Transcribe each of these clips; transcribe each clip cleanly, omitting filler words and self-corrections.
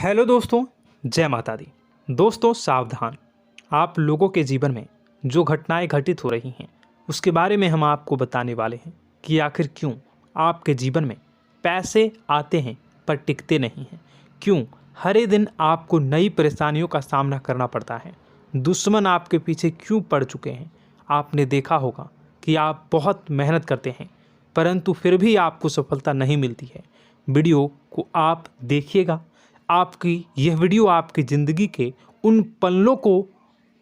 Hello दोस्तों, जय माता दी। दोस्तों सावधान, आप लोगों के जीवन में जो घटनाएं घटित हो रही हैं उसके बारे में हम आपको बताने वाले हैं कि आखिर क्यों आपके जीवन में पैसे आते हैं पर टिकते नहीं हैं। क्यों हर एक दिन आपको नई परेशानियों का सामना करना पड़ता है। दुश्मन आपके पीछे क्यों पड़ चुके हैं। आपने देखा होगा कि आप बहुत मेहनत करते हैं परंतु फिर भी आपको सफलता नहीं मिलती है। वीडियो को आप देखिएगा। आपकी यह वीडियो आपकी ज़िंदगी के उन पन्नों को,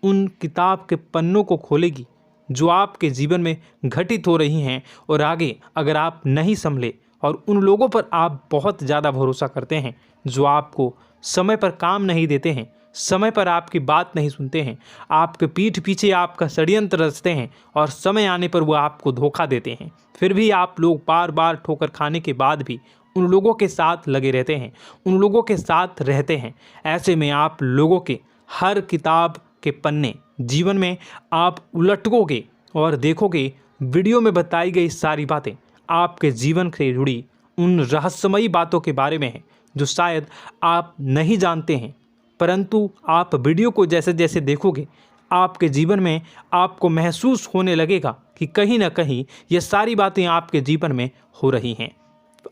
उन किताब के पन्नों को खोलेगी जो आपके जीवन में घटित हो रही हैं। और आगे अगर आप नहीं संभले और उन लोगों पर आप बहुत ज़्यादा भरोसा करते हैं जो आपको समय पर काम नहीं देते हैं, समय पर आपकी बात नहीं सुनते हैं, आपके पीठ पीछे आपका षड्यंत्र रचते हैं और समय आने पर वो आपको धोखा देते हैं, फिर भी आप लोग बार बार ठोकर खाने के बाद भी उन लोगों के साथ लगे रहते हैं, उन लोगों के साथ रहते हैं। ऐसे में आप लोगों के हर किताब के पन्ने जीवन में आप उलटोगे और देखोगे वीडियो में बताई गई सारी बातें आपके जीवन से जुड़ी उन रहस्यमयी बातों के बारे में हैं जो शायद आप नहीं जानते हैं। परंतु आप वीडियो को जैसे जैसे देखोगे आपके जीवन में आपको महसूस होने लगेगा कि कहीं ना कहीं ये सारी बातें आपके जीवन में हो रही हैं।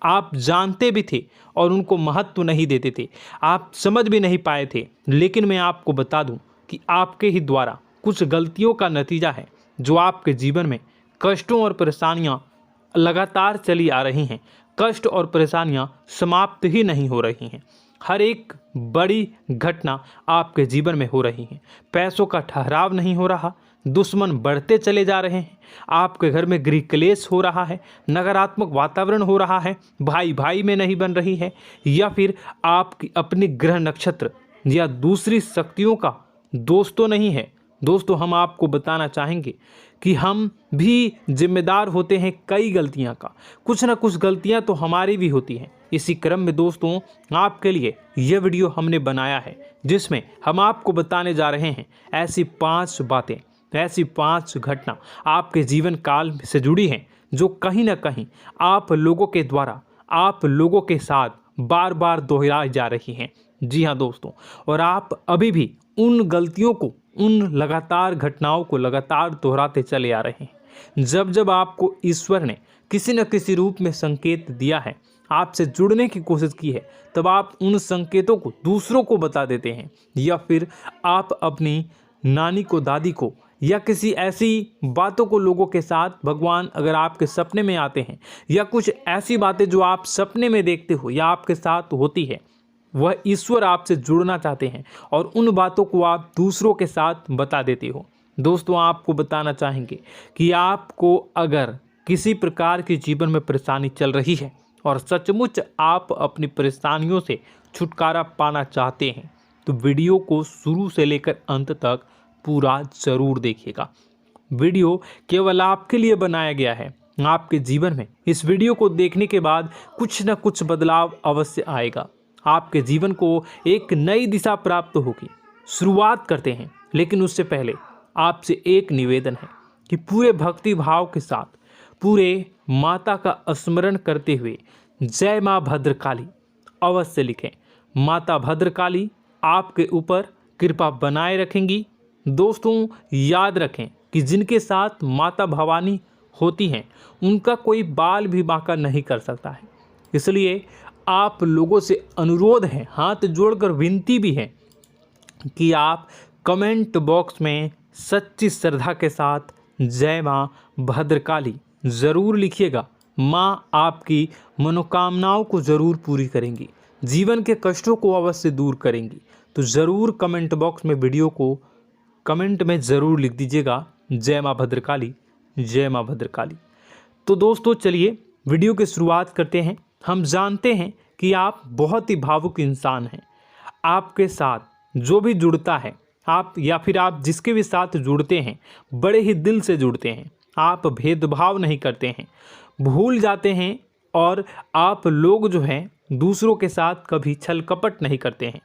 आप जानते भी थे और उनको महत्व नहीं देते थे, आप समझ भी नहीं पाए थे। लेकिन मैं आपको बता दूं कि आपके ही द्वारा कुछ गलतियों का नतीजा है जो आपके जीवन में कष्टों और परेशानियां लगातार चली आ रही हैं। कष्ट और परेशानियां समाप्त ही नहीं हो रही हैं। हर एक बड़ी घटना आपके जीवन में हो रही है। पैसों का ठहराव नहीं हो रहा, दुश्मन बढ़ते चले जा रहे हैं, आपके घर में गृह क्लेश हो रहा है, नकारात्मक वातावरण हो रहा है, भाई भाई में नहीं बन रही है, या फिर आपकी अपनी ग्रह नक्षत्र या दूसरी शक्तियों का दोष तो नहीं है। दोस्तों हम आपको बताना चाहेंगे कि हम भी जिम्मेदार होते हैं कई गलतियां का। कुछ ना कुछ गलतियां तो हमारी भी होती हैं। इसी क्रम में दोस्तों आपके लिए यह वीडियो हमने बनाया है जिसमें हम आपको बताने जा रहे हैं ऐसी 5 बातें, ऐसी 5 घटना आपके जीवन काल से जुड़ी हैं जो कहीं ना कहीं आप लोगों के द्वारा आप लोगों के साथ बार बार दोहराई जा रही हैं। जी हाँ दोस्तों, और आप अभी भी उन गलतियों को, उन लगातार घटनाओं को लगातार दोहराते चले आ रहे हैं। जब जब आपको ईश्वर ने किसी न किसी रूप में संकेत दिया है, आपसे जुड़ने की कोशिश की है, तब आप उन संकेतों को दूसरों को बता देते हैं, या फिर आप अपनी नानी को, दादी को, या किसी ऐसी बातों को लोगों के साथ, भगवान अगर आपके सपने में आते हैं या कुछ ऐसी बातें जो आप सपने में देखते हो या आपके साथ होती है, वह ईश्वर आपसे जुड़ना चाहते हैं और उन बातों को आप दूसरों के साथ बता देते हो। दोस्तों आपको बताना चाहेंगे कि आपको अगर किसी प्रकार की जीवन में परेशानी चल रही है और सचमुच आप अपनी परेशानियों से छुटकारा पाना चाहते हैं तो वीडियो को शुरू से लेकर अंत तक पूरा ज़रूर देखिएगा। वीडियो केवल आपके लिए बनाया गया है। आपके जीवन में इस वीडियो को देखने के बाद कुछ न कुछ बदलाव अवश्य आएगा। आपके जीवन को एक नई दिशा प्राप्त होगी। शुरुआत करते हैं, लेकिन उससे पहले आपसे एक निवेदन है कि पूरे भक्ति भाव के साथ, पूरे माता का स्मरण करते हुए जय माँ भद्रकाली अवश्य लिखें। माता भद्रकाली आपके ऊपर कृपा बनाए रखेंगी। दोस्तों याद रखें कि जिनके साथ माता भवानी होती हैं उनका कोई बाल भी बांका नहीं कर सकता है। इसलिए आप लोगों से अनुरोध है, हाथ जोड़कर विनती भी है कि आप कमेंट बॉक्स में सच्ची श्रद्धा के साथ जय माँ भद्रकाली ज़रूर लिखिएगा। माँ आपकी मनोकामनाओं को ज़रूर पूरी करेंगी, जीवन के कष्टों को अवश्य दूर करेंगी। तो ज़रूर कमेंट बॉक्स में वीडियो को कमेंट में ज़रूर लिख दीजिएगा जय माँ भद्रकाली, जय माँ भद्रकाली। तो दोस्तों चलिए वीडियो की शुरुआत करते हैं। हम जानते हैं कि आप बहुत ही भावुक इंसान हैं। आपके साथ जो भी जुड़ता है, आप या फिर आप जिसके भी साथ जुड़ते हैं बड़े ही दिल से जुड़ते हैं। आप भेदभाव नहीं करते हैं, भूल जाते हैं, और आप लोग जो हैं दूसरों के साथ कभी छल कपट नहीं करते हैं।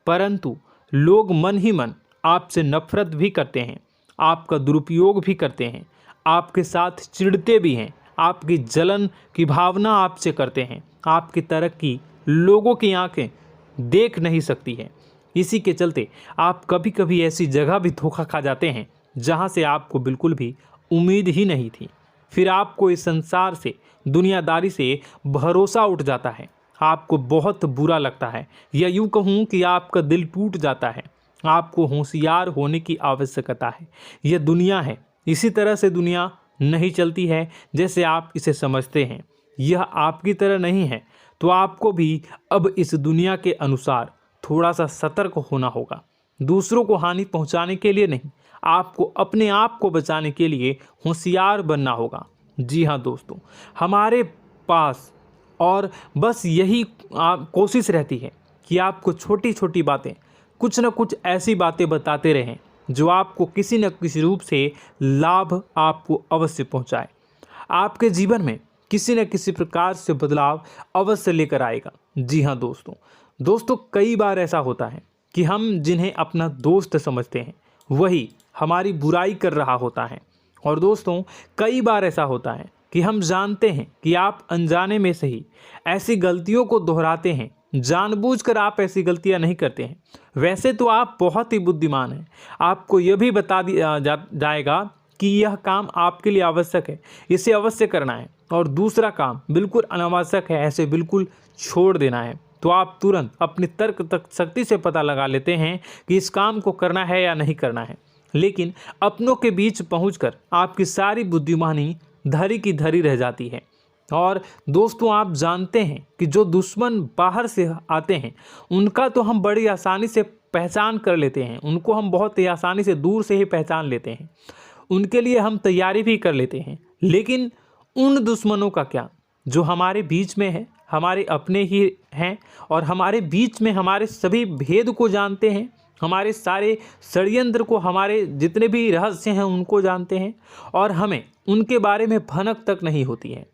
परंतु लोग मन ही मन आपसे नफरत भी करते हैं, आपका दुरुपयोग भी करते हैं, आपके साथ चिढ़ते भी हैं, आपकी जलन की भावना आपसे करते हैं। आपकी तरक्की लोगों की आंखें देख नहीं सकती है। इसी के चलते आप कभी कभी ऐसी जगह भी धोखा खा जाते हैं जहां से आपको बिल्कुल भी उम्मीद ही नहीं थी। फिर आपको इस संसार से, दुनियादारी से भरोसा उठ जाता है। आपको बहुत बुरा लगता है, या यूँ कहूँ कि आपका दिल टूट जाता है। आपको होशियार होने की आवश्यकता है। यह दुनिया है, इसी तरह से दुनिया नहीं चलती है जैसे आप इसे समझते हैं। यह आपकी तरह नहीं है, तो आपको भी अब इस दुनिया के अनुसार थोड़ा सा सतर्क होना होगा। दूसरों को हानि पहुंचाने के लिए नहीं, आपको अपने आप को बचाने के लिए होशियार बनना होगा। जी हाँ दोस्तों, हमारे पास और बस यही कोशिश रहती है कि आपको छोटी छोटी बातें, कुछ न कुछ ऐसी बातें बताते रहें जो आपको किसी न किसी रूप से लाभ आपको अवश्य पहुंचाए, आपके जीवन में किसी न किसी प्रकार से बदलाव अवश्य लेकर आएगा। जी हाँ दोस्तों, कई बार ऐसा होता है कि हम जिन्हें अपना दोस्त समझते हैं वही हमारी बुराई कर रहा होता है। और दोस्तों, कई बार ऐसा होता है कि हम जानते हैं कि आप अनजाने में से ही ऐसी गलतियों को दोहराते हैं। जानबूझकर आप ऐसी गलतियां नहीं करते हैं। वैसे तो आप बहुत ही बुद्धिमान हैं। आपको यह भी बता दिया जाएगा कि यह काम आपके लिए आवश्यक है, इसे अवश्य करना है, और दूसरा काम बिल्कुल अनावश्यक है, ऐसे बिल्कुल छोड़ देना है। तो आप तुरंत अपनी तर्क शक्ति से पता लगा लेते हैं कि इस काम को करना है या नहीं करना है। लेकिन अपनों के बीच पहुंचकर आपकी सारी बुद्धिमानी धरी की धरी रह जाती है। और दोस्तों, आप जानते हैं कि जो दुश्मन बाहर से आते हैं उनका तो हम बड़ी आसानी से पहचान कर लेते हैं, उनको हम बहुत ही आसानी से दूर से ही पहचान लेते हैं, उनके लिए हम तैयारी भी कर लेते हैं। लेकिन उन दुश्मनों का क्या जो हमारे बीच में है, हमारे अपने ही हैं, और हमारे बीच में हमारे सभी भेद को जानते हैं, हमारे सारे षड्यंत्र को, हमारे जितने भी रहस्य हैं उनको जानते हैं, और हमें उनके बारे में भनक तक नहीं होती है,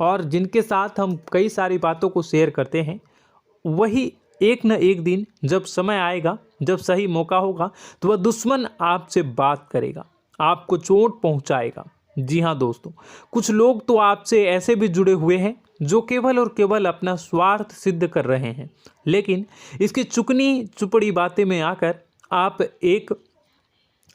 और जिनके साथ हम कई सारी बातों को शेयर करते हैं, वही एक न एक दिन जब समय आएगा, जब सही मौका होगा, तो वह दुश्मन आपसे बात करेगा, आपको चोट पहुंचाएगा। जी हाँ दोस्तों, कुछ लोग तो आपसे ऐसे भी जुड़े हुए हैं जो केवल और केवल अपना स्वार्थ सिद्ध कर रहे हैं। लेकिन इसकी चुकनी चुपड़ी बातें में आकर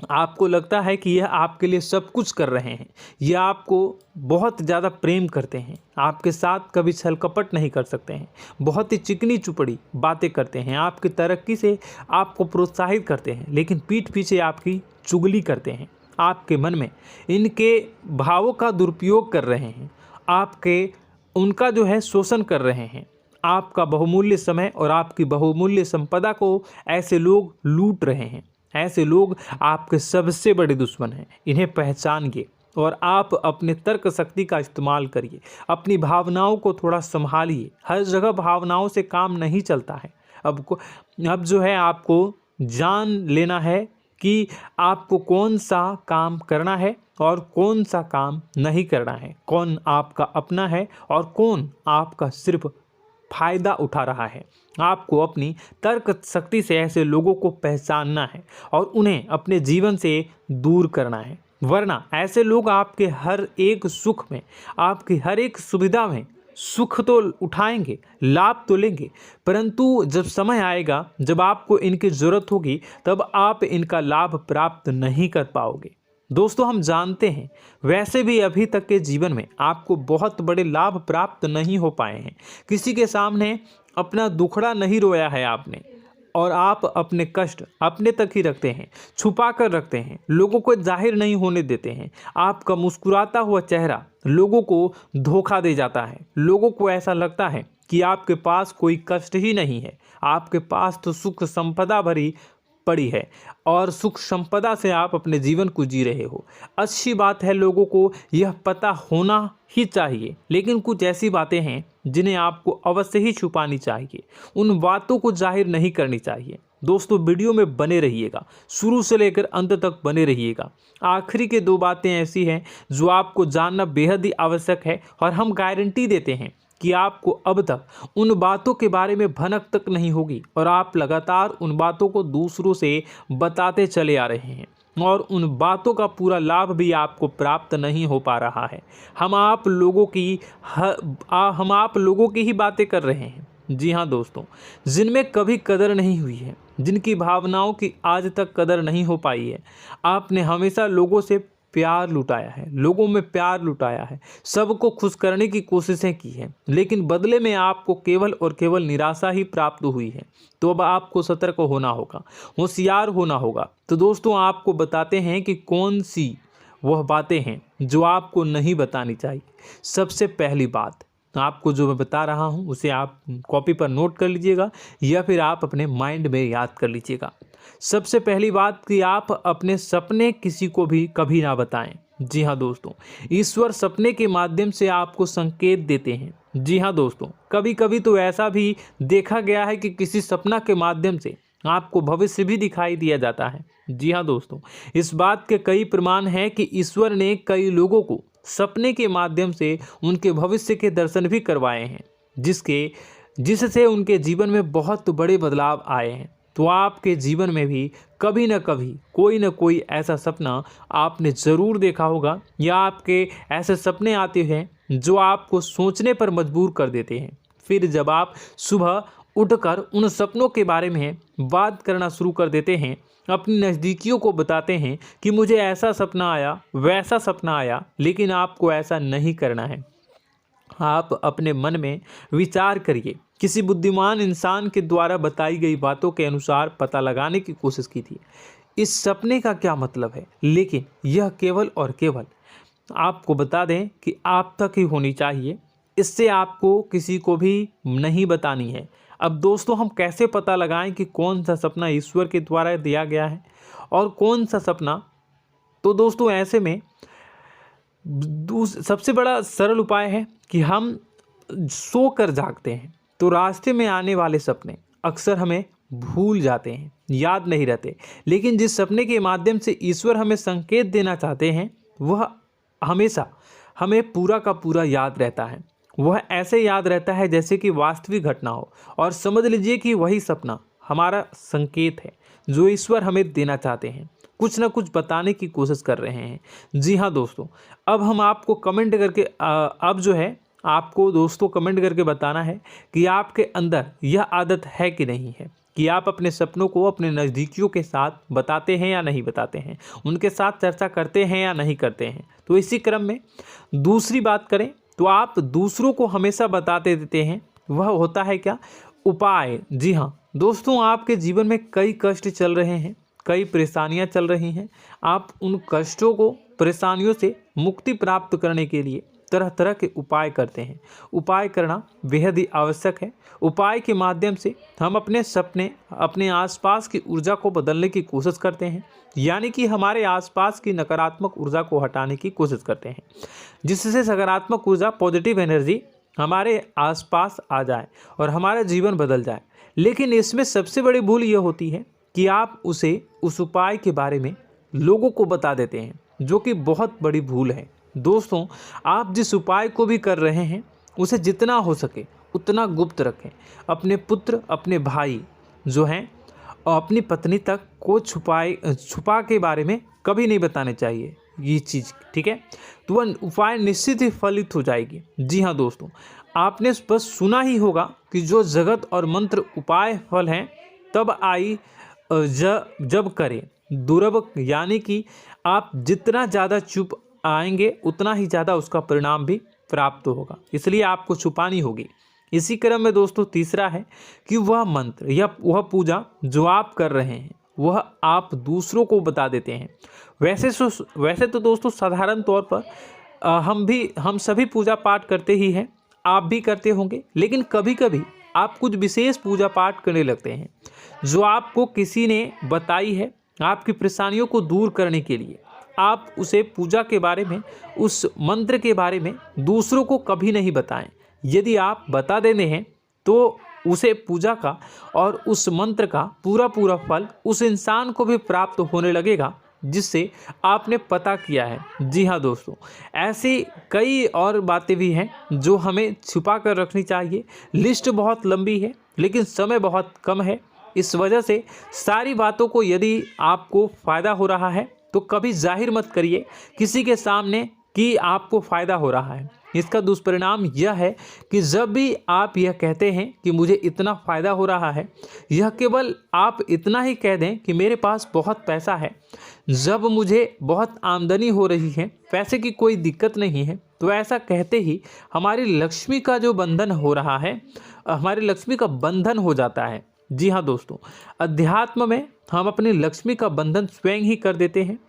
आपको लगता है कि यह आपके लिए सब कुछ कर रहे हैं, यह आपको बहुत ज़्यादा प्रेम करते हैं, आपके साथ कभी छल कपट नहीं कर सकते हैं, बहुत ही चिकनी चुपड़ी बातें करते हैं, आपकी तरक्की से आपको प्रोत्साहित करते हैं, लेकिन पीठ पीछे आपकी चुगली करते हैं, आपके मन में इनके भावों का दुरुपयोग कर रहे हैं, उनका जो है शोषण कर रहे हैं। आपका बहुमूल्य समय और आपकी बहुमूल्य संपदा को ऐसे लोग लूट रहे हैं। ऐसे लोग आपके सबसे बड़े दुश्मन हैं। इन्हें पहचानिए और आप अपने तर्क शक्ति का इस्तेमाल करिए। अपनी भावनाओं को थोड़ा संभालिए। हर जगह भावनाओं से काम नहीं चलता है। अब जो है आपको जान लेना है कि आपको कौन सा काम करना है और कौन सा काम नहीं करना है, कौन आपका अपना है और कौन आपका सिर्फ फायदा उठा रहा है। आपको अपनी तर्क शक्ति से ऐसे लोगों को पहचानना है और उन्हें अपने जीवन से दूर करना है, वरना ऐसे लोग आपके हर एक सुख में, आपकी हर एक सुविधा में सुख तो उठाएंगे, लाभ तो लेंगे, परंतु जब समय आएगा, जब आपको इनकी ज़रूरत होगी, तब आप इनका लाभ प्राप्त नहीं कर पाओगे। दोस्तों, हम जानते हैं वैसे भी अभी तक के जीवन में आपको बहुत बड़े लाभ प्राप्त नहीं हो पाए हैं। किसी के सामने अपना दुखड़ा नहीं रोया है आपने, और आप अपने कष्ट अपने तक ही रखते हैं, छुपा कर रखते हैं, लोगों को जाहिर नहीं होने देते हैं। आपका मुस्कुराता हुआ चेहरा लोगों को धोखा दे जाता है। लोगों को ऐसा लगता है कि आपके पास कोई कष्ट ही नहीं है, आपके पास तो सुख संपदा भरी पड़ी है और सुख संपदा से आप अपने जीवन को जी रहे हो। अच्छी बात है, लोगों को यह पता होना ही चाहिए, लेकिन कुछ ऐसी बातें हैं जिन्हें आपको अवश्य ही छुपानी चाहिए। उन बातों को जाहिर नहीं करनी चाहिए। दोस्तों, वीडियो में बने रहिएगा, शुरू से लेकर अंत तक बने रहिएगा। आखिरी के 2 बातें ऐसी हैं जो आपको जानना बेहद ही आवश्यक है, और हम गारंटी देते हैं कि आपको अब तक उन बातों के बारे में भनक तक नहीं होगी, और आप लगातार उन बातों को दूसरों से बताते चले आ रहे हैं, और उन बातों का पूरा लाभ भी आपको प्राप्त नहीं हो पा रहा है। हम आप लोगों की ही बातें कर रहे हैं, जी हाँ दोस्तों, जिनमें कभी कदर नहीं हुई है, जिनकी भावनाओं की आज तक कदर नहीं हो पाई है। आपने हमेशा लोगों से प्यार लुटाया है, लोगों में प्यार लुटाया है, सबको खुश करने की कोशिशें की हैं, लेकिन बदले में आपको केवल और केवल निराशा ही प्राप्त हुई है। तो अब आपको सतर्क होना होगा, होशियार होना होगा। तो दोस्तों, आपको बताते हैं कि कौन सी वह बातें हैं जो आपको नहीं बतानी चाहिए। सबसे पहली बात, आपको जो मैं बता रहा हूं उसे आप कॉपी पर नोट कर लीजिएगा या फिर आप अपने माइंड में याद कर लीजिएगा। सबसे पहली बात कि आप अपने सपने किसी को भी कभी ना बताएं। जी हाँ दोस्तों, ईश्वर सपने के माध्यम से आपको संकेत देते हैं। जी हाँ दोस्तों, कभी कभी तो ऐसा भी देखा गया है कि किसी सपना के माध्यम से आपको भविष्य भी दिखाई दिया जाता है। जी हाँ दोस्तों, इस बात के कई प्रमाण हैं कि ईश्वर ने कई लोगों को सपने के माध्यम से उनके भविष्य के दर्शन भी करवाए हैं, जिससे उनके जीवन में बहुत बड़े बदलाव आए हैं। तो आपके जीवन में भी कभी न कभी कोई न कोई ऐसा सपना आपने ज़रूर देखा होगा, या आपके ऐसे सपने आते हैं जो आपको सोचने पर मजबूर कर देते हैं। फिर जब आप सुबह उठकर उन सपनों के बारे में बात करना शुरू कर देते हैं, अपनी नज़दीकियों को बताते हैं कि मुझे ऐसा सपना आया, वैसा सपना आया, लेकिन आपको ऐसा नहीं करना है। आप अपने मन में विचार करिए। किसी बुद्धिमान इंसान के द्वारा बताई गई बातों के अनुसार पता लगाने की कोशिश की थी इस सपने का क्या मतलब है, लेकिन यह केवल और केवल आपको बता दें कि आप तक ही होनी चाहिए। इससे आपको किसी को भी नहीं बतानी है। अब दोस्तों, हम कैसे पता लगाएं कि कौन सा सपना ईश्वर के द्वारा दिया गया है और कौन सा सपना? तो दोस्तों, ऐसे में सबसे बड़ा सरल उपाय है कि हम सोकर जागते हैं तो रास्ते में आने वाले सपने अक्सर हमें भूल जाते हैं, याद नहीं रहते। लेकिन जिस सपने के माध्यम से ईश्वर हमें संकेत देना चाहते हैं वह हमेशा हमें पूरा का पूरा याद रहता है। वह ऐसे याद रहता है जैसे कि वास्तविक घटना हो, और समझ लीजिए कि वही सपना हमारा संकेत है जो ईश्वर हमें देना चाहते हैं, कुछ ना कुछ बताने की कोशिश कर रहे हैं। जी हाँ दोस्तों, अब हम आपको कमेंट करके अब जो है आपको दोस्तों कमेंट करके बताना है कि आपके अंदर यह आदत है कि नहीं है, कि आप अपने सपनों को अपने नज़दीकियों के साथ बताते हैं या नहीं बताते हैं, उनके साथ चर्चा करते हैं या नहीं करते हैं। तो इसी क्रम में दूसरी बात करें तो आप दूसरों को हमेशा बताते देते हैं, वह होता है क्या? उपाय। जी हाँ दोस्तों, आपके जीवन में कई कष्ट चल रहे हैं, कई परेशानियां चल रही हैं। आप उन कष्टों को, परेशानियों से मुक्ति प्राप्त करने के लिए तरह तरह के उपाय करते हैं। उपाय करना बेहद ही आवश्यक है। उपाय के माध्यम से हम अपने सपने, अपने आसपास की ऊर्जा को बदलने की कोशिश करते हैं, यानी कि हमारे आसपास की नकारात्मक ऊर्जा को हटाने की कोशिश करते हैं, जिससे सकारात्मक ऊर्जा, पॉजिटिव एनर्जी हमारे आसपास आ जाए और हमारा जीवन बदल जाए। लेकिन इसमें सबसे बड़ी भूल यह होती है कि आप उस उपाय के बारे में लोगों को बता देते हैं, जो कि बहुत बड़ी भूल है। दोस्तों, आप जिस उपाय को भी कर रहे हैं उसे जितना हो सके उतना गुप्त रखें। अपने पुत्र, अपने भाई जो हैं और अपनी पत्नी तक को छुपा के बारे में कभी नहीं बताने चाहिए ये चीज़, ठीक है? तो वह उपाय निश्चित ही फलित हो जाएगी। जी हाँ दोस्तों, आपने बस सुना ही होगा कि जो जगत और मंत्र उपाय फल हैं तब आई जब करें दुर्लभ, यानी कि आप जितना ज़्यादा चुप आएंगे उतना ही ज़्यादा उसका परिणाम भी प्राप्त होगा, इसलिए आपको छुपानी होगी। इसी क्रम में दोस्तों तीसरा है कि वह मंत्र या वह पूजा जो आप कर रहे हैं वह आप दूसरों को बता देते हैं। वैसे तो दोस्तों साधारण तौर पर हम सभी पूजा पाठ करते ही हैं, आप भी करते होंगे, लेकिन कभी कभी आप कुछ विशेष पूजा पाठ करने लगते हैं जो आपको किसी ने बताई है आपकी परेशानियों को दूर करने के लिए। आप उसे पूजा के बारे में, उस मंत्र के बारे में दूसरों को कभी नहीं बताएं। यदि आप बता देते हैं तो उसे पूजा का और उस मंत्र का पूरा फल उस इंसान को भी प्राप्त होने लगेगा जिससे आपने पता किया है। जी हाँ दोस्तों, ऐसी कई और बातें भी हैं जो हमें छुपा कर रखनी चाहिए। लिस्ट बहुत लंबी है लेकिन समय बहुत कम है, इस वजह से सारी बातों को, यदि आपको फ़ायदा हो रहा है तो कभी जाहिर मत करिए, किसी के सामने कि आपको फ़ायदा हो रहा है। इसका दुष्परिणाम यह है कि जब भी आप यह कहते हैं कि मुझे इतना फ़ायदा हो रहा है, यह केवल आप इतना ही कह दें कि मेरे पास बहुत पैसा है, जब मुझे बहुत आमदनी हो रही है, पैसे की कोई दिक्कत नहीं है, तो ऐसा कहते ही हमारी लक्ष्मी का जो बंधन हो रहा है, हमारी लक्ष्मी का बंधन हो जाता है। जी हाँ दोस्तों, अध्यात्म में हम अपनी लक्ष्मी का बंधन स्वयं ही कर देते हैं।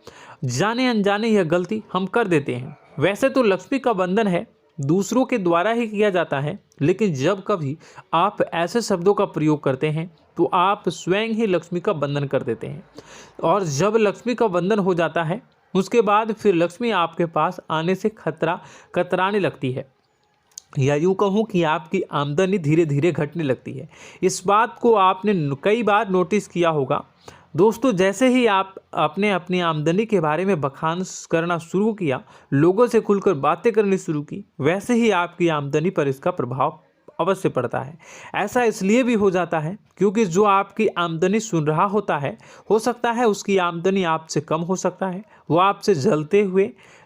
जाने अनजाने यह गलती हम कर देते हैं। वैसे तो लक्ष्मी का बंधन है दूसरों के द्वारा ही किया जाता है, लेकिन जब कभी आप ऐसे शब्दों का प्रयोग करते हैं तो आप स्वयं ही लक्ष्मी का बंधन कर देते हैं। और जब लक्ष्मी का बंधन हो जाता है, उसके बाद फिर लक्ष्मी आपके पास आने से कतराने लगती है, या यूँ कहूँ कि आपकी आमदनी धीरे धीरे घटने लगती है। इस बात को आपने कई बार नोटिस किया होगा दोस्तों। जैसे ही आप अपने अपनी आमदनी के बारे में बखान करना शुरू किया, लोगों से खुलकर बातें करनी शुरू की, वैसे ही आपकी आमदनी पर इसका प्रभाव अवश्य पड़ता है। ऐसा इसलिए भी हो जाता है क्योंकि जो आपकी आमदनी सुन रहा होता है, हो सकता है उसकी आमदनी आपसे कम हो सकता है, वो आपसे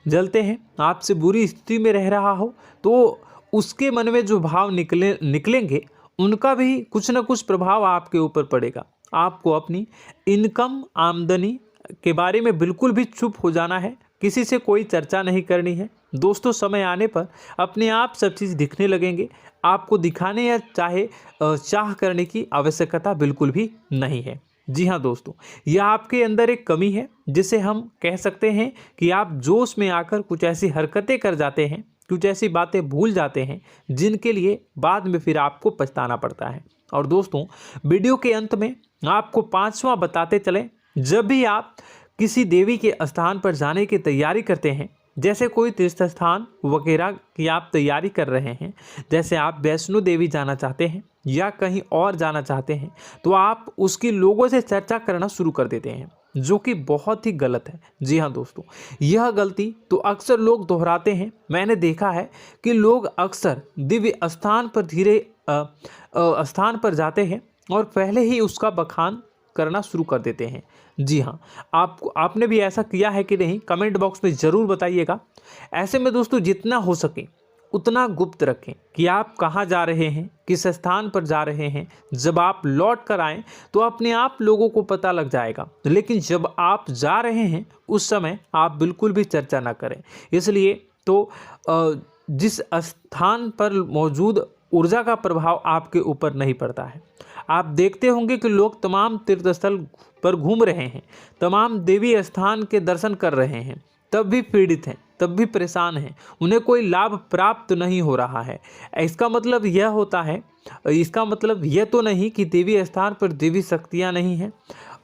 जलते हैं, आपसे बुरी स्थिति में रह रहा हो, तो उसके मन में जो भाव निकलेंगे, उनका भी कुछ न कुछ प्रभाव आपके ऊपर पड़ेगा। आपको अपनी इनकम, आमदनी के बारे में बिल्कुल भी चुप हो जाना है, किसी से कोई चर्चा नहीं करनी है दोस्तों। समय आने पर अपने आप सब चीज़ दिखने लगेंगे। आपको दिखाने या चाह करने की आवश्यकता बिल्कुल भी नहीं है। जी हाँ दोस्तों, यह आपके अंदर एक कमी है, जिसे हम कह सकते हैं कि आप जोश में आकर कुछ ऐसी हरकतें कर जाते हैं, कुछ ऐसी बातें भूल जाते हैं जिनके लिए बाद में फिर आपको पछताना पड़ता है। और दोस्तों, वीडियो के अंत में आपको 5वां बताते चलें, जब भी आप किसी देवी के स्थान पर जाने की तैयारी करते हैं, जैसे कोई तीर्थ स्थान वगैरह की आप तैयारी कर रहे हैं, जैसे आप वैष्णो देवी जाना चाहते हैं या कहीं और जाना चाहते हैं, तो आप उसकी लोगों से चर्चा करना शुरू कर देते हैं, जो कि बहुत ही गलत है। जी हाँ दोस्तों, यह गलती तो अक्सर लोग दोहराते हैं। मैंने देखा है कि लोग अक्सर दिव्य स्थान पर जाते हैं और पहले ही उसका बखान करना शुरू कर देते हैं। जी हाँ, आपने भी ऐसा किया है कि नहीं, कमेंट बॉक्स में ज़रूर बताइएगा। ऐसे में दोस्तों, जितना हो सके उतना गुप्त रखें कि आप कहाँ जा रहे हैं, किस स्थान पर जा रहे हैं। जब आप लौट कर आएँ तो अपने आप लोगों को पता लग जाएगा, लेकिन जब आप जा रहे हैं उस समय आप बिल्कुल भी चर्चा ना करें। इसलिए तो जिस स्थान पर मौजूद ऊर्जा का प्रभाव आपके ऊपर नहीं पड़ता है। आप देखते होंगे कि लोग तमाम तीर्थ स्थल पर घूम रहे हैं, तमाम देवी स्थान के दर्शन कर रहे हैं, तब भी पीड़ित हैं, तब भी परेशान हैं, उन्हें कोई लाभ प्राप्त नहीं हो रहा है। इसका मतलब यह तो नहीं कि देवी स्थान पर देवी शक्तियाँ नहीं हैं,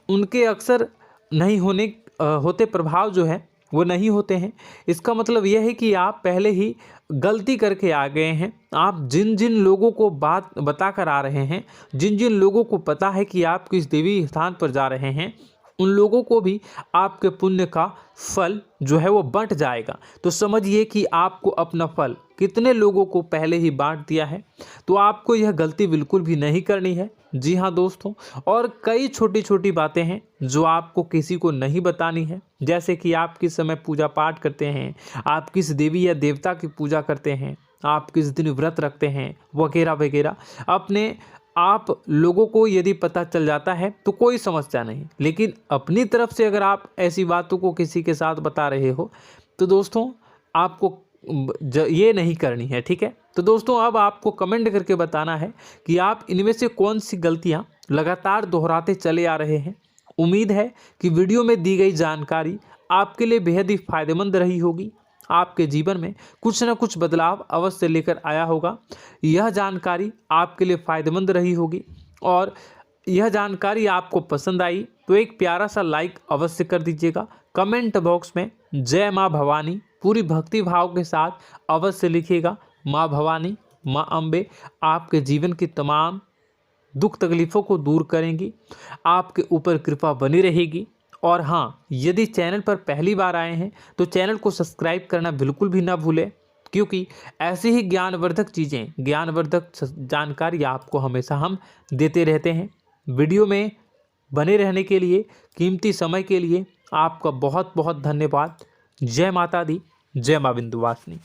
उनके अक्सर नहीं होते प्रभाव जो है वो नहीं होते हैं। इसका मतलब यह है कि आप पहले ही गलती करके आ गए हैं। आप जिन जिन लोगों को बात बता कर आ रहे हैं, जिन जिन लोगों को पता है कि आप किस देवी स्थान पर जा रहे हैं, उन लोगों को भी आपके पुण्य का फल जो है वो बंट जाएगा। तो समझिए कि आपको अपना फल कितने लोगों को पहले ही बांट दिया है। तो आपको यह गलती बिल्कुल भी नहीं करनी है। जी हाँ दोस्तों, और कई छोटी छोटी बातें हैं जो आपको किसी को नहीं बतानी है, जैसे कि आप किस समय पूजा पाठ करते हैं, आप किस देवी या देवता की पूजा करते हैं, आप किस दिन व्रत रखते हैं, वगैरह वगैरह। अपने आप लोगों को यदि पता चल जाता है तो कोई समस्या नहीं, लेकिन अपनी तरफ से अगर आप ऐसी बातों को किसी के साथ बता रहे हो तो दोस्तों आपको ये नहीं करनी है, ठीक है। तो दोस्तों, अब आपको कमेंट करके बताना है कि आप इनमें से कौन सी गलतियां लगातार दोहराते चले आ रहे हैं। उम्मीद है कि वीडियो में दी गई जानकारी आपके लिए बेहद ही फायदेमंद रही होगी, आपके जीवन में कुछ न कुछ बदलाव अवश्य लेकर आया होगा। यह जानकारी आपके लिए फ़ायदेमंद रही होगी और यह जानकारी आपको पसंद आई तो एक प्यारा सा लाइक अवश्य कर दीजिएगा। कमेंट बॉक्स में जय माँ भवानी पूरी भक्ति भाव के साथ अवश्य लिखिएगा। माँ भवानी, माँ अम्बे आपके जीवन की तमाम दुख तकलीफ़ों को दूर करेंगी, आपके ऊपर कृपा बनी रहेगी। और हाँ, यदि चैनल पर पहली बार आए हैं तो चैनल को सब्सक्राइब करना बिल्कुल भी ना भूलें, क्योंकि ऐसी ही ज्ञानवर्धक चीज़ें, ज्ञानवर्धक जानकारी आपको हमेशा हम देते रहते हैं। वीडियो में बने रहने के लिए, कीमती समय के लिए आपका बहुत बहुत धन्यवाद। जय माता दी, जय मां विंध्यवासिनी।